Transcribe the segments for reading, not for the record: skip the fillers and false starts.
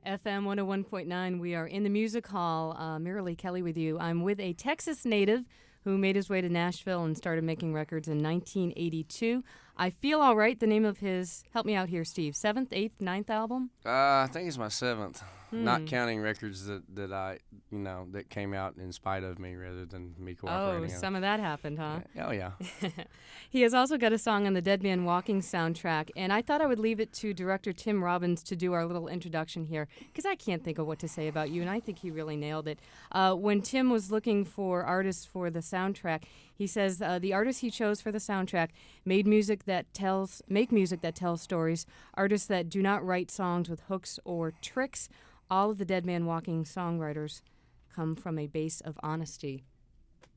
FM 101.9. We are in the Music Hall. Earle Kelly with you. I'm with a Texas native who made his way to Nashville and started making records in 1982. I Feel All Right, the name of his, help me out here, Steve, 7th, 8th, 9th album? I think it's my 7th, not counting records that I, that came out in spite of me rather than me cooperating. Oh, some of that happened, huh? Yeah. Oh, yeah. He has also got a song on the Dead Man Walking soundtrack, and I thought I would leave it to director Tim Robbins to do our little introduction here, because I can't think of what to say about you, and I think he really nailed it. When Tim was looking for artists for the soundtrack, he says the artists he chose for the soundtrack make music that tells stories, artists that do not write songs with hooks or tricks. All of the Dead Man Walking songwriters come from a base of honesty.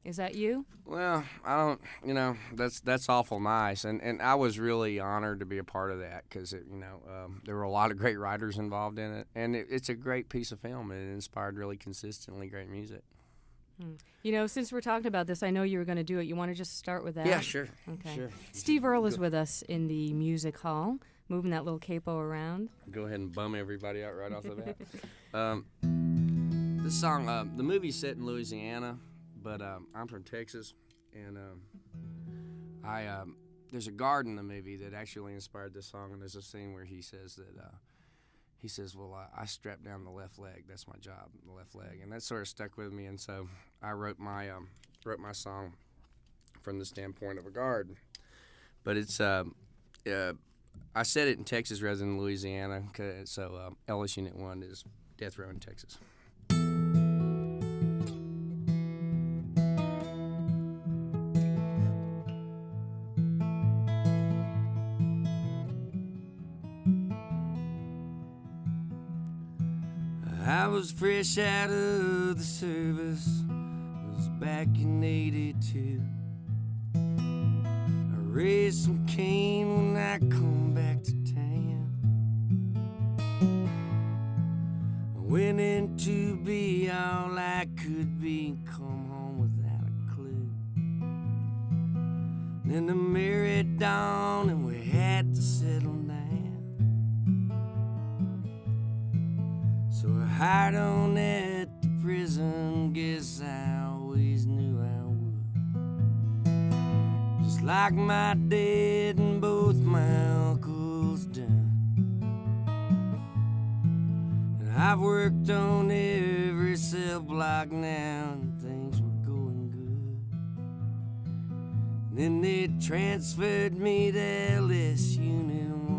Is that you? Well, I don't, that's awful nice. And I was really honored to be a part of that because, there were a lot of great writers involved in it. And it's a great piece of film. It inspired really consistently great music. Since we're talking about this, I know you were going to do it. You want to just start with that? Yeah, sure. Okay. Sure. Steve Earle is with us in the Music Hall, moving that little capo around. Go ahead and bum everybody out right off the bat. This song, the movie's set in Louisiana, but I'm from Texas, and there's a guard in the movie that actually inspired this song, and there's a scene where he says that well, I strap down the left leg. That's my job, the left leg, and that sort of stuck with me. And so I wrote my song from the standpoint of a guard. But it's I said it in Texas rather than Louisiana, so Ellis Unit 1 is Death Row in Texas. I was fresh out of the service, it was back in 82. I raised some cane when I come back to town. I went in to be all I could be and come home without a clue. Then the married dawned and we had to settle down. So I hired on at the prison, guess I always knew I would. Just like my dad and both my uncles done. And I've worked on every cell block now and things were going good. Then they transferred me to Ellis Unit 1.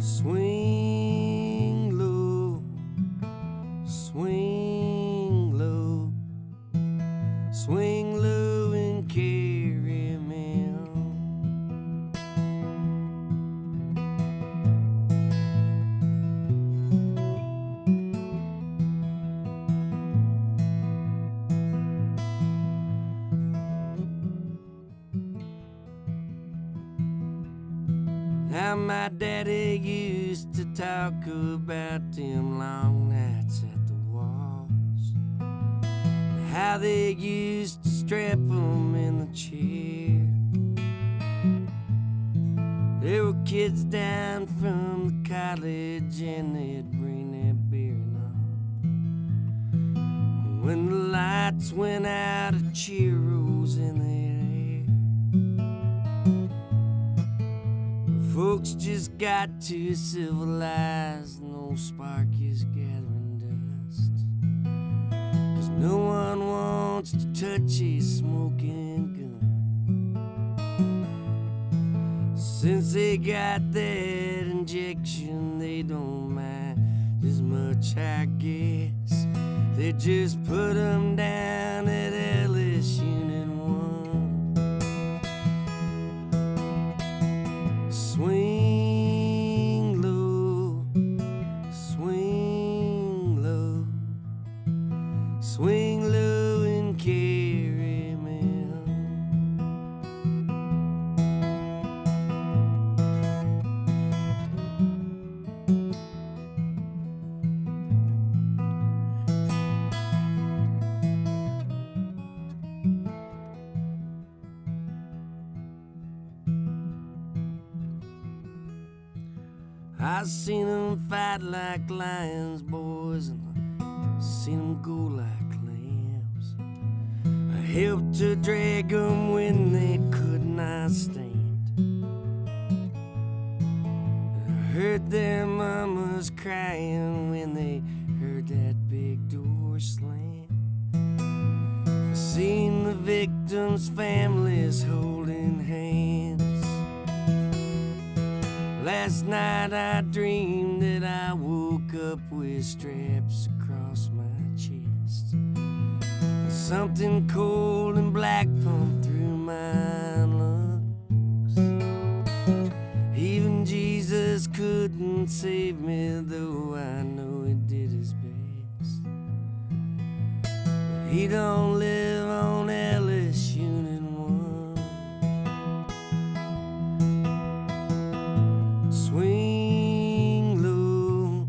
Swing low, swing low, swing low and carry me on. Now my daddy used to talk about them long nights at the walls, how they used to strap them in the chair. There were kids down from the college and they'd bring their beer and all. When the lights went out, a cheer rose in the air. Folks just got too civilized, no spark is gathering dust. 'Cause no one wants to touch a smoking gun. Since they got that injection, they don't mind as much, I guess. They just put them down at Ellis Unit 1. Swing low, swing low, swing low and carry me on. I seen them fight like lions, boys, and I seen them go like lambs. I helped to drag them when they could not stand. I heard their mamas crying when they heard that big door slam. I seen the victims' families holding hands. Last night I dreamed that I woke up with straps across my chest, and something cold and black pumped through my lungs. Even Jesus couldn't save me, though I know he did his best. But he don't live on Ellis Unit 1. Swing low,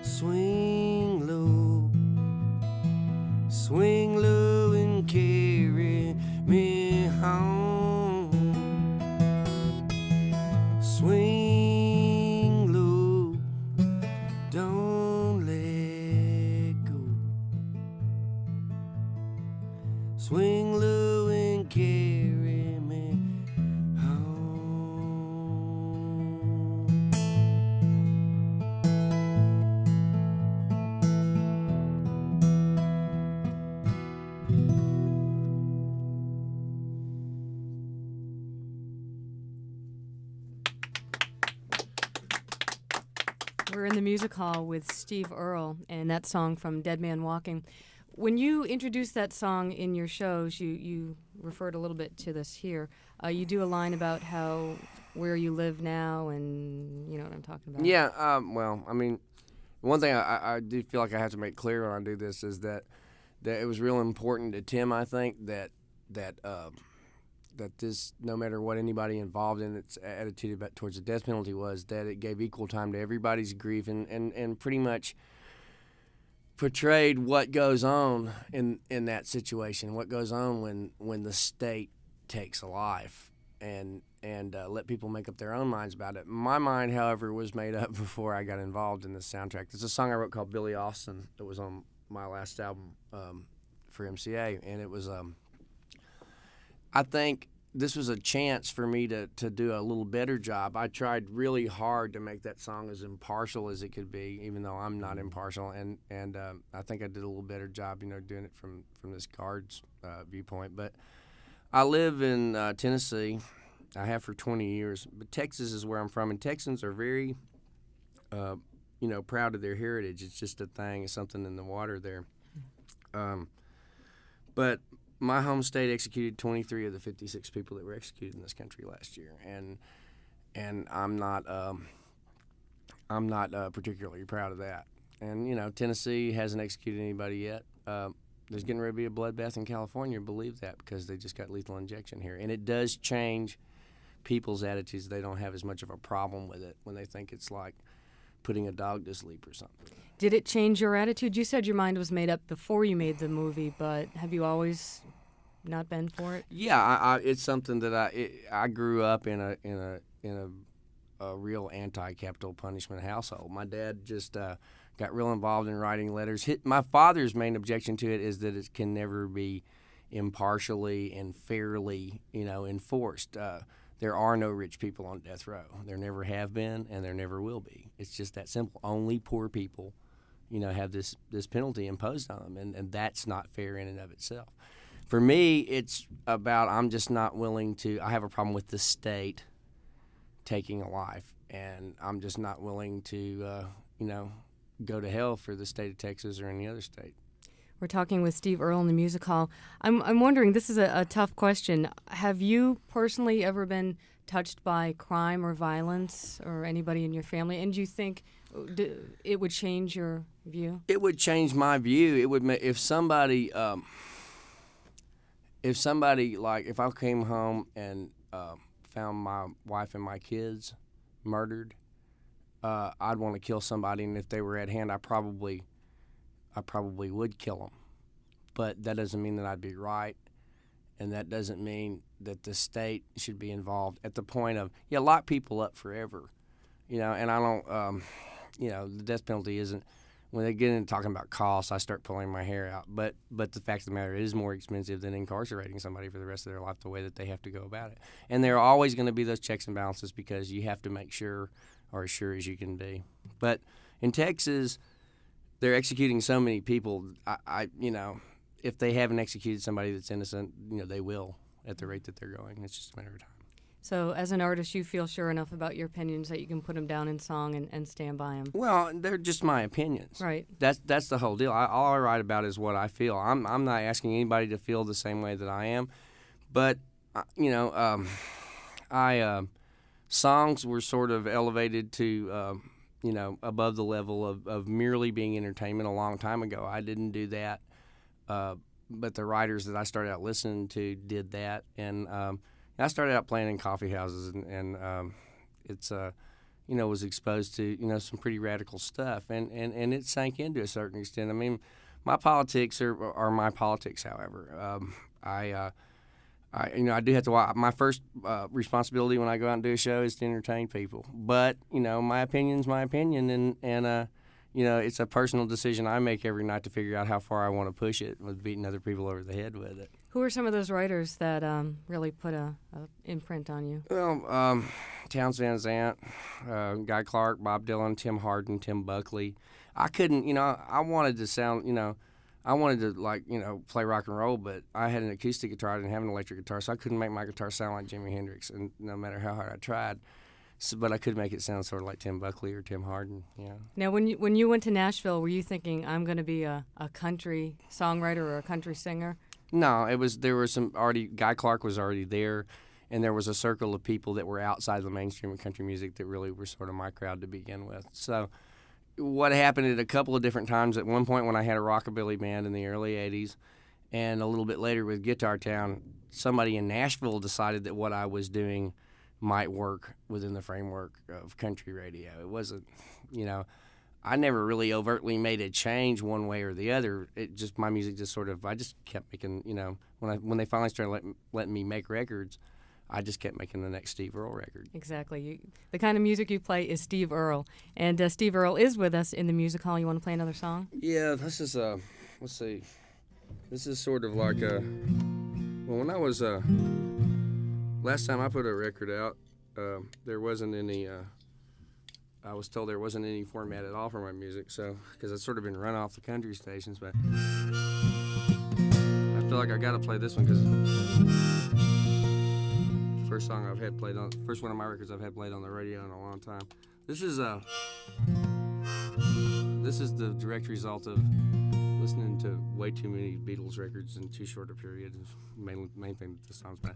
swing low, swing low and carry me home. Swing low, don't let go. Swing low and carry me home. We're in the music hall with Steve Earle and that song from Dead Man Walking. When you introduce that song in your shows, you referred a little bit to this here. You do a line about how where you live now, and you know what I'm talking about. Yeah, well, I mean, one thing I do feel like I have to make clear when I do this is that it was real important to Tim, I think, that this, no matter what anybody involved in its attitude about towards the death penalty was, that it gave equal time to everybody's grief and pretty much portrayed what goes on in that situation, what goes on when the state takes a life, and let people make up their own minds about it. My mind, however, was made up before I got involved in this soundtrack. There's a song I wrote called Billy Austin that was on my last album for MCA, and it was I think this was a chance for me to do a little better job. I tried really hard to make that song as impartial as it could be, even though I'm not impartial, and I think I did a little better job, doing it from this guard's viewpoint. But I live in Tennessee. I have for 20 years, but Texas is where I'm from, and Texans are very, proud of their heritage. It's just a thing. It's something in the water there. But my home state executed 23 of the 56 people that were executed in this country last year, and I'm not particularly proud of that. And Tennessee hasn't executed anybody yet. There's getting ready to be a bloodbath in California. Believe that, because they just got lethal injection here, and it does change people's attitudes. They don't have as much of a problem with it when they think it's like putting a dog to sleep or something. Did it change your attitude? You said your mind was made up before you made the movie, but have you always not been for it? Yeah, it's something that I grew up in a real anti-capital punishment household. My dad just got real involved in writing letters. My father's main objection to it is that it can never be impartially and fairly, enforced. There are no rich people on death row. There never have been, and there never will be. It's just that simple. Only poor people, have this penalty imposed on them, and that's not fair in and of itself. For me, it's about I'm just not willing to. I have a problem with the state taking a life, and I'm just not willing to, go to hell for the state of Texas or any other state. We're talking with Steve Earle in the Music Hall. I'm wondering, this is a tough question. Have you personally ever been touched by crime or violence, or anybody in your family? And do you think it would change your view? It would change my view. It would if somebody like if I came home and found my wife and my kids murdered, I'd want to kill somebody, and if they were at hand, I probably would kill them. But that doesn't mean that I'd be right, and that doesn't mean that the state should be involved at the point of, lock people up forever. And I don't, the death penalty isn't. When they get into talking about costs, I start pulling my hair out. But the fact of the matter is more expensive than incarcerating somebody for the rest of their life, the way that they have to go about it. And there are always going to be those checks and balances because you have to make sure, or as sure as you can be. But in Texas, they're executing so many people. If they haven't executed somebody that's innocent, they will at the rate that they're going. It's just a matter of time. So as an artist, you feel sure enough about your opinions that you can put them down in song and stand by them. Well, they're just my opinions. Right. That's the whole deal. All I write about is what I feel. I'm not asking anybody to feel the same way that I am, but songs were sort of elevated to above the level of merely being entertainment a long time ago. I didn't do that, but the writers that I started out listening to did that, and I started out playing in coffee houses, and was exposed to some pretty radical stuff, and it sank in to a certain extent. I mean, my politics are my politics. However, I do have to watch. My first responsibility when I go out and do a show is to entertain people. But my opinion's my opinion, and it's a personal decision I make every night to figure out how far I want to push it with beating other people over the head with it. Who are some of those writers that really put a imprint on you? Well, Townes Van Zandt, Guy Clark, Bob Dylan, Tim Hardin, Tim Buckley. I couldn't, I wanted to sound, I wanted to play rock and roll, but I had an acoustic guitar. I didn't have an electric guitar, so I couldn't make my guitar sound like Jimi Hendrix, and no matter how hard I tried. So, but I could make it sound sort of like Tim Buckley or Tim Hardin. Yeah. Now, when you went to Nashville, were you thinking I'm going to be a country songwriter or a country singer? No, there was Guy Clark was already there, and there was a circle of people that were outside the mainstream of country music that really were sort of my crowd to begin with. So what happened at a couple of different times, at one point when I had a rockabilly band in the early 80s, and a little bit later with Guitar Town, somebody in Nashville decided that what I was doing might work within the framework of country radio. It wasn't, I never really overtly made a change one way or the other. It just, my music just sort of, I just kept making, when they finally started letting me make records, I just kept making the next Steve Earle record. Exactly. The kind of music you play is Steve Earle. And Steve Earle is with us in the Music Hall. You want to play another song? Yeah, this is, let's see. This is sort of like when I was, last time I put a record out, there wasn't any, I was told there wasn't any format at all for my music, so, because it's sort of been run off the country stations, but I feel like I gotta play this one because first song I've had played on, first one of my records I've had played on the radio in a long time. This is the direct result of listening to way too many Beatles records in too short a period. Is the main thing that this song's about.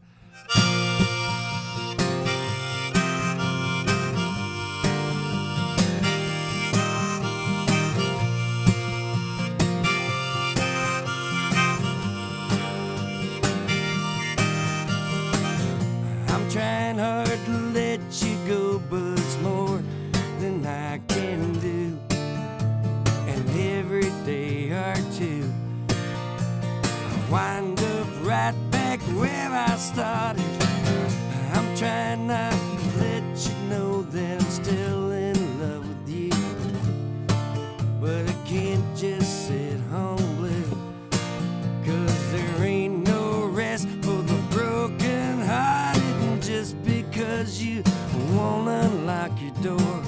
I'm trying hard to let you go, but it's more than I can do. And every day or two, I wind up right back where I started. I'm trying not to let you know that I'm still in love with you, but I can't just sit home blue, 'cause there ain't no rest for the broken hearted. And just because you wanna unlock your door,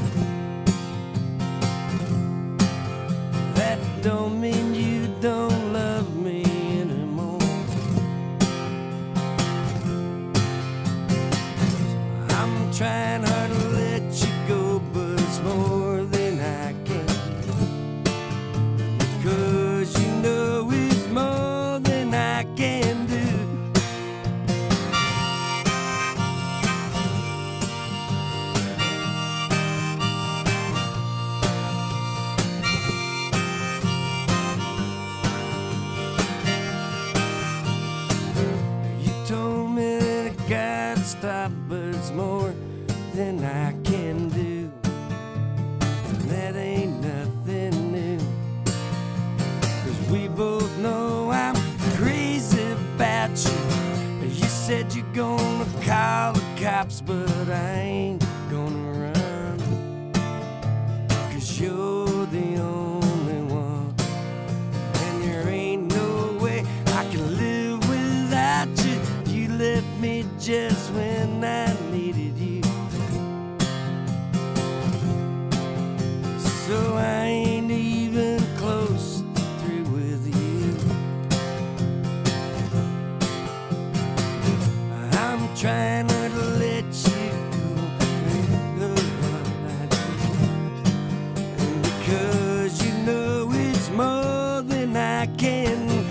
that don't mean you don't love me anymore. I'm trying hard to let you go, but it's more than I can, because you know it's more than I can do. Stop, but it's more than I can do, and that ain't nothing new, 'cause we both know I'm crazy about you. You said you're gonna call the cops, but I ain't gonna run. just when I needed you. So I ain't even close through with you. I'm trying not to let you go, and because you know it's more than I can do.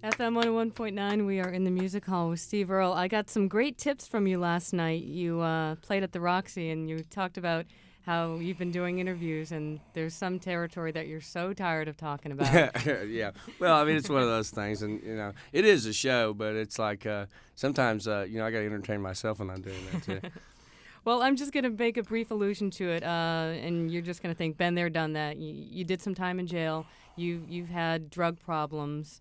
FM 101.9, we are in the Music Hall with Steve Earle. I got some great tips from you last night. You played at the Roxy, and you talked about how you've been doing interviews, and there's some territory that you're so tired of talking about. Yeah. Well, I mean, it's one of those things, and, it is a show, but it's like sometimes, I got to entertain myself when I'm doing that, too. Well, I'm just going to make a brief allusion to it, and you're just going to think, been there, done that. You did some time in jail. You've had drug problems.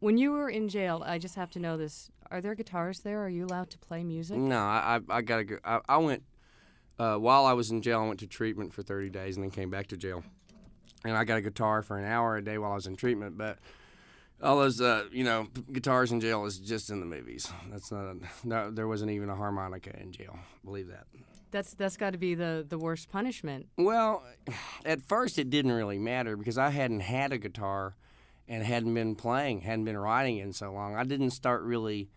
When you were in jail, I just have to know this. Are there guitars there? Are you allowed to play music? No, I got to go. I went, while I was in jail, I went to treatment for 30 days and then came back to jail. And I got a guitar for an hour a day while I was in treatment, but all those, guitars in jail is just in the movies. No, there wasn't even a harmonica in jail. Believe that. That's got to be the worst punishment. Well, at first it didn't really matter because I hadn't had a guitar and hadn't been writing in so long. I didn't start really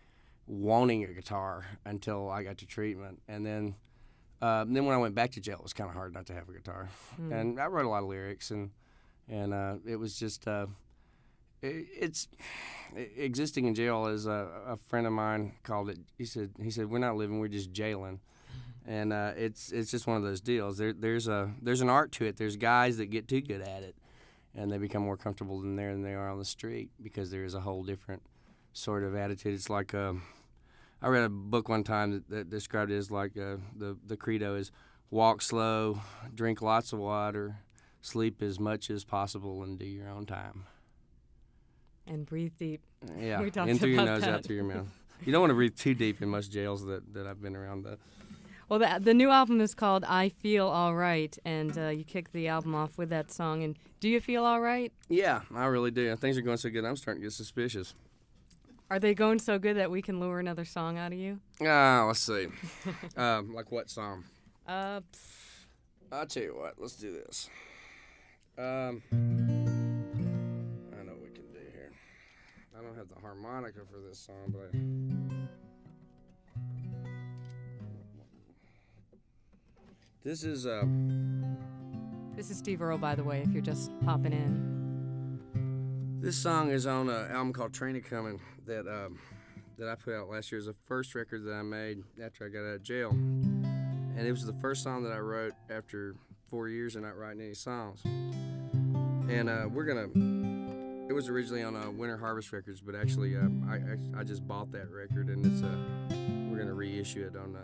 wanting a guitar until I got to treatment. And then when I went back to jail, it was kind of hard not to have a guitar. And I wrote a lot of lyrics, and it was just existing in jail. As a friend of mine called it. He said we're not living, we're just jailing. And it's just one of those deals. There's an art to it. There's guys that get too good at it, and they become more comfortable in there than they are on the street because there is a whole different sort of attitude. It's like I read a book one time that described it as like the credo is walk slow, drink lots of water, sleep as much as possible, and do your own time. And breathe deep. Yeah, We talked in through your about nose, that. out through your mouth. You don't want to breathe too deep in most jails that I've been around, though. Well, the new album is called I Feel All Right, and you kicked the album off with that song. And do you feel all right? Yeah, I really do. Things are going so good, I'm starting to get suspicious. Are they going so good that we can lure another song out of you? Let's see. Like what song? Uh, I'll tell you what. Let's do this. I know what we can do here. I don't have the harmonica for this song, but This is Steve Earle, by the way, if you're just popping in. This song is on an album called Train A Comin' that I put out last year. It was the first record that I made after I got out of jail. And it was the first song that I wrote after 4 years of not writing any songs. And it was originally on Winter Harvest Records, but actually I just bought that record, and we're going to reissue it on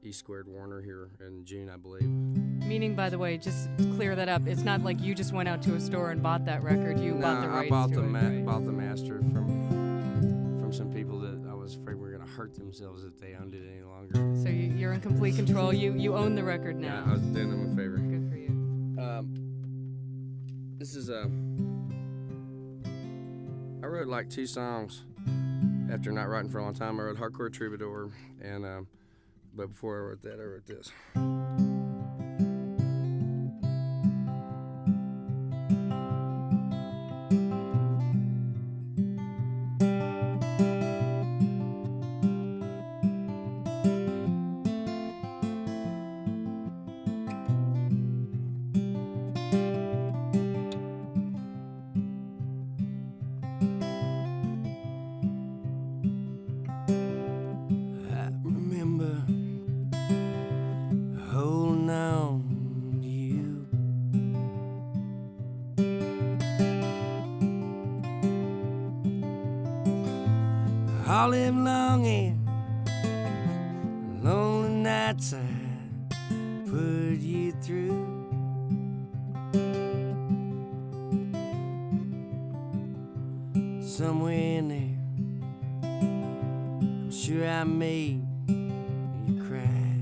E Squared Warner here in June, I believe. Meaning, by the way, just clear that up. It's not like you just went out to a store and bought that record. You bought the rights I to it. bought the master from some people that I was afraid were going to hurt themselves if they owned it any longer. So you're in complete control. You own the record now. Yeah, I was doing them a favor. Good for you. This is I wrote like 2 songs after not writing for a long time. I wrote Hardcore Troubadour, and but before I wrote that, I wrote this. All them long and lonely nights I put you through. Somewhere in there sure I made you cry.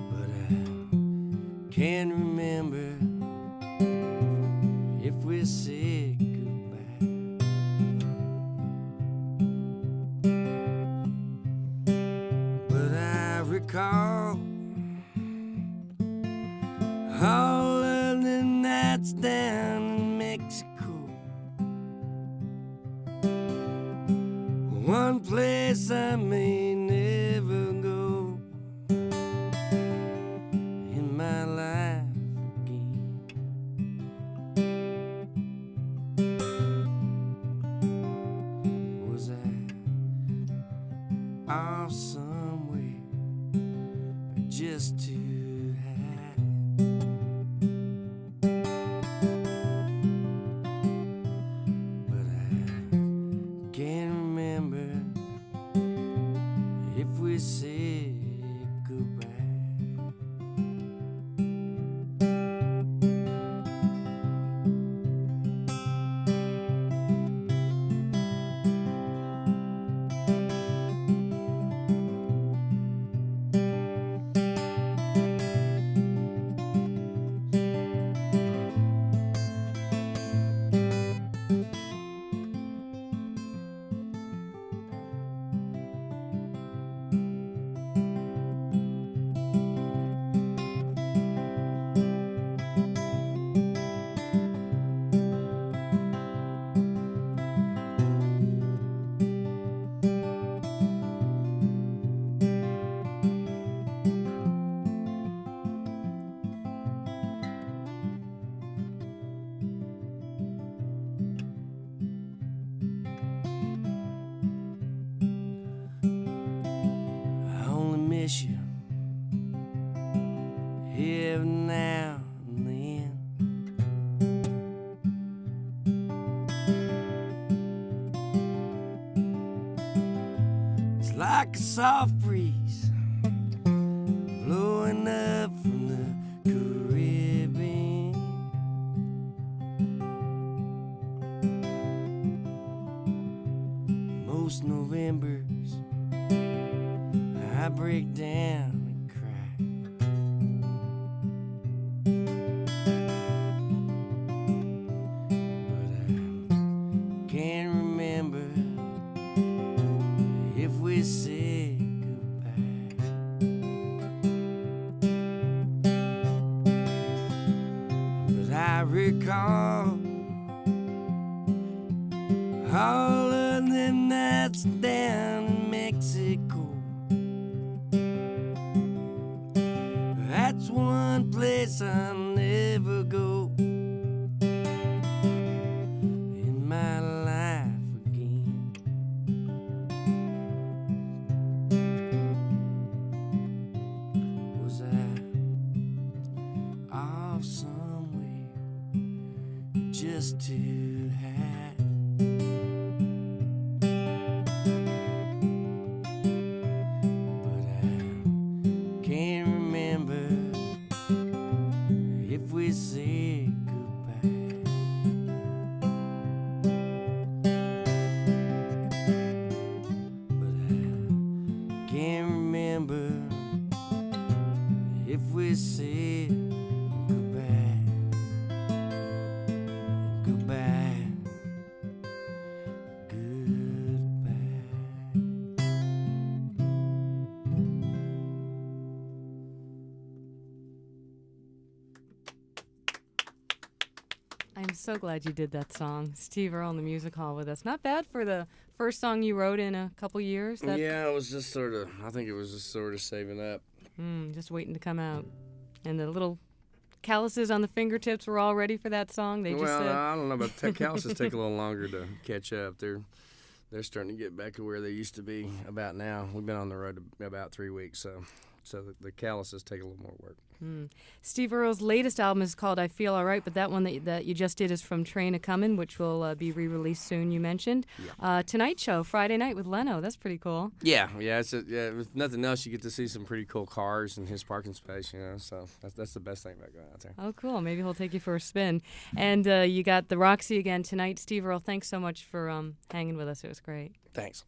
But I can't remember if we said goodbye. But I recall all of the nights down in Mexico, one place I may never go in my life again. Was I off somewhere just to hide? But I can't remember if we said goodbye. I only miss you every now and then. It's like a soft breeze blowing up from the Caribbean. Most Novembers I break down and cry. But I can't remember if we said goodbye. But I recall all of the nights down in Mexico. That's one place I'll never go in my life again. Was I off somewhere just to hide? But I can't remember if we said goodbye. But I can't remember if we said goodbye. Goodbye. Goodbye. I'm so glad you did that song, Steve Earle in the Music Hall with us. Not bad for the first song you wrote in a couple years. Yeah, it was just sort of, I think it was just sort of saving up. Just waiting to come out. And the little calluses on the fingertips were all ready for that song. They just Well, said, I don't know, but calluses take a little longer to catch up. They're starting to get back to where they used to be about now. We've been on the road about 3 weeks, so so the calluses take a little more work. Steve Earle's latest album is called I Feel Alright, but that one that you just did is From Train a Comin', which will be re-released soon, you mentioned. Yeah. Tonight Show, Friday night with Leno. That's pretty cool. Yeah. If nothing else, you get to see some pretty cool cars in his parking space, so that's the best thing about going out there. Oh, cool. Maybe he'll take you for a spin. And you got the Roxy again tonight. Steve Earle, thanks so much for hanging with us. It was great. Thanks.